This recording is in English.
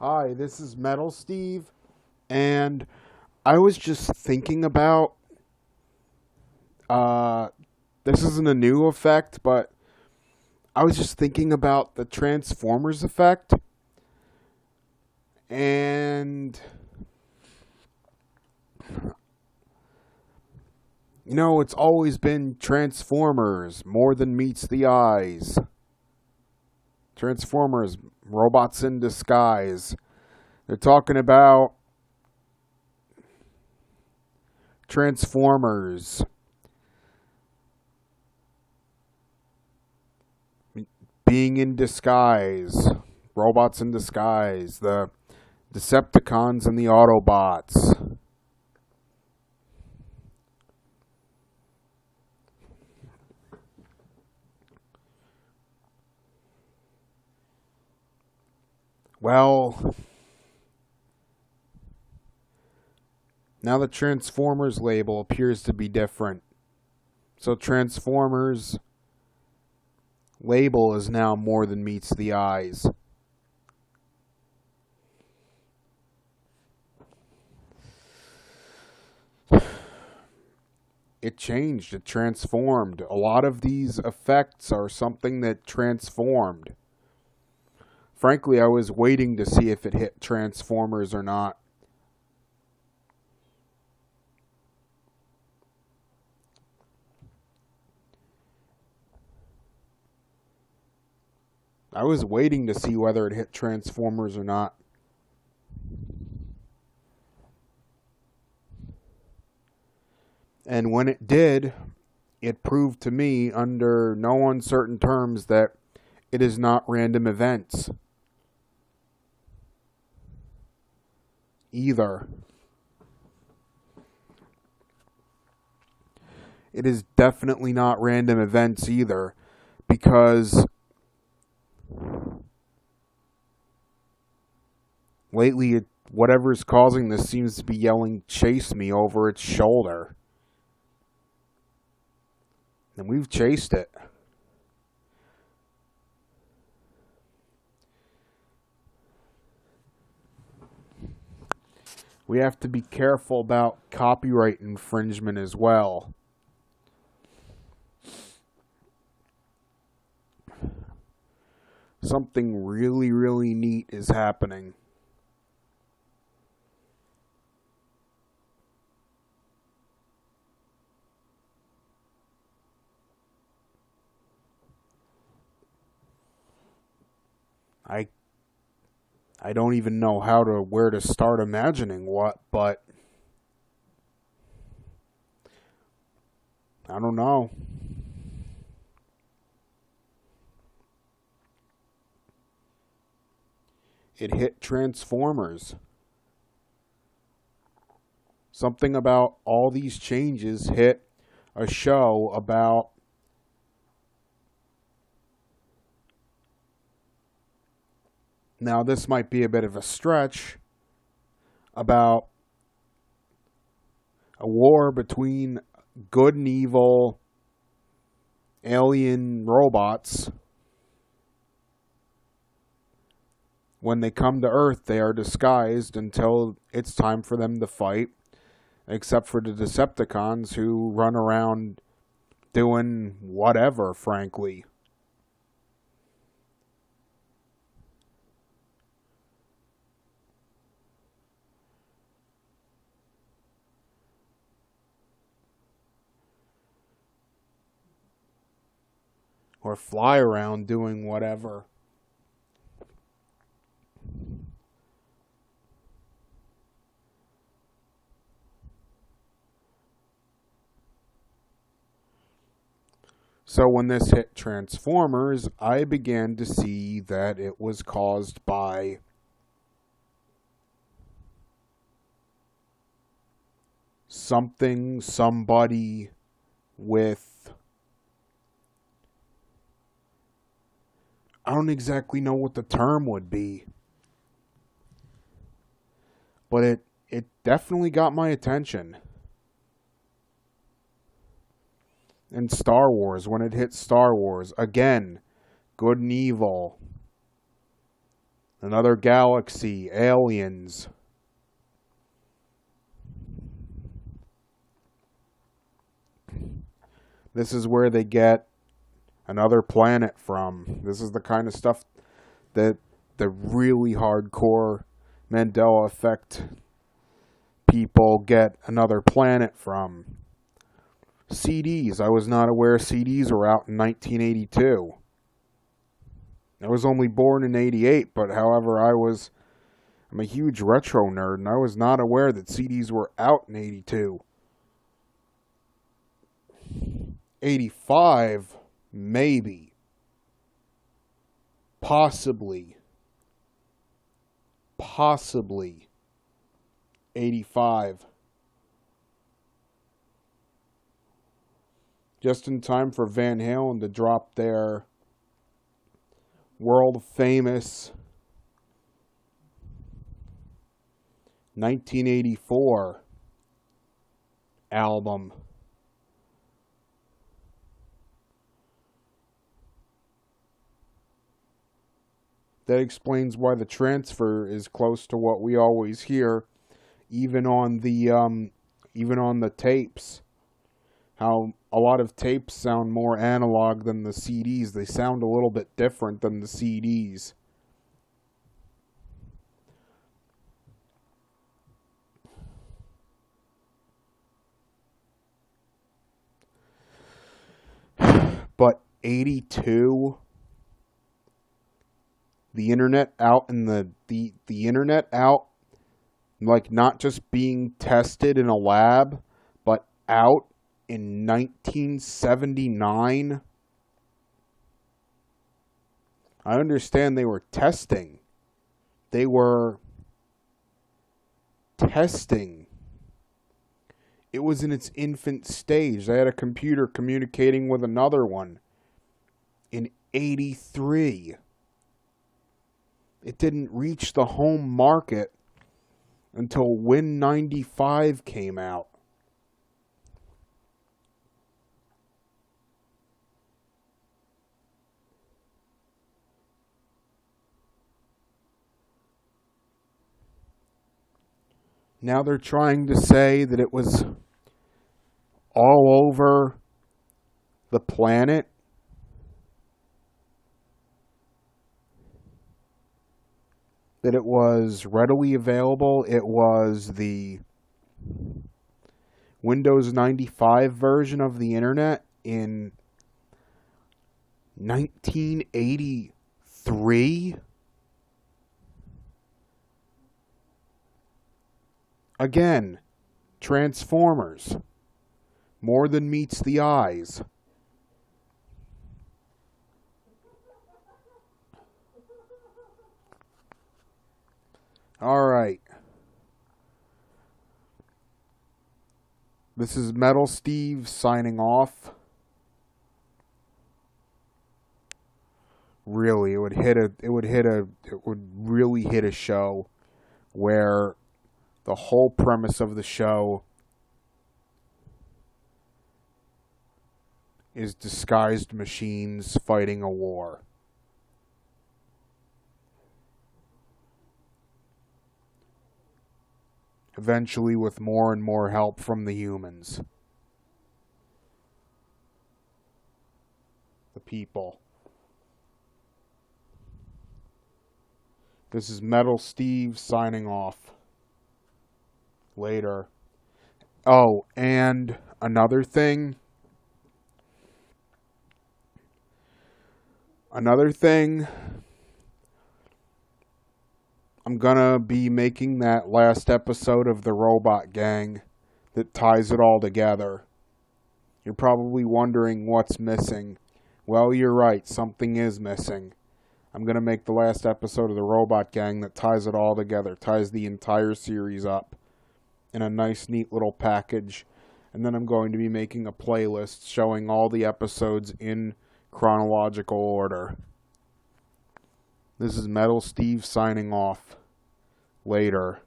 Hi, this is Metal Steve, and I was just thinking about uh this isn't a new effect, but I was just thinking about the Transformers effect, and it's always been Transformers more than meets the eyes. Transformers, robots in disguise. They're talking about Transformers being in disguise, robots in disguise, the Decepticons and the Autobots. Well, now the Transformers label appears to be different. So Transformers label is now more than meets the eyes. It changed, it transformed. A lot of these effects are something that transformed. Frankly, I was waiting to see if it hit Transformers or not. I was waiting to see whether it hit Transformers or not. And when it did, it proved to me under no uncertain terms that it is not random events either. It is definitely not random events either, because lately whatever's causing this seems to be yelling "chase me" over its shoulder. And we've chased it. We have to be careful about copyright infringement as well. Something really, really neat is happening. I I don't even know where to start imagining what, but I don't know. It hit Transformers. Something about all these changes hit a show about now this might be a bit of a stretch about a war between good and evil alien robots. When they come to Earth, they are disguised until it's time for them to fight, except for the Decepticons who run around doing whatever, frankly. Or fly around doing whatever. So when this hit Transformers, I began to see that it was caused by somebody with, I don't exactly know what the term would be, but it definitely got my attention. And Star Wars, when it hit Star Wars, again, good and evil. Another galaxy, aliens. This is where they get another planet from. This is the kind of stuff that the really hardcore Mandela effect people get another planet from. CDs. I was not aware CDs were out in 1982. I was only born in 88, but however, I'm a huge retro nerd, and I was not aware that CDs were out in 82. 85, maybe. Possibly. 85. Just in time for Van Halen to drop their world famous 1984 album. That explains why the transfer is close to what we always hear, even on the tapes. How a lot of tapes sound more analog than the CDs. They sound a little bit different than the CDs. But 82, the internet out in the internet out, like not just being tested in a lab, but out in 1979. I understand they were testing. They were testing. It was in its infant stage. They had a computer communicating with another one in 83. It didn't reach the home market until Win 95 came out. Now they're trying to say that it was all over the planet. That it was readily available. It was the Windows 95 version of the internet in 1983. Again, Transformers. More than meets the eyes. Alright. This is Metal Steve signing off. Really, it would really hit a show where the whole premise of the show is disguised machines fighting a war. Eventually with more and more help from the humans. The people. This is Metal Steve signing off. Later. Oh, and another thing. I'm gonna be making that last episode of the Robot Gang that ties it all together. You're probably wondering what's missing. Well, you're right, something is missing. I'm gonna make the last episode of the Robot Gang that ties it all together, ties the entire series up in a nice, neat little package. And then I'm going to be making a playlist showing all the episodes in chronological order. This is Metal Steve signing off. Later.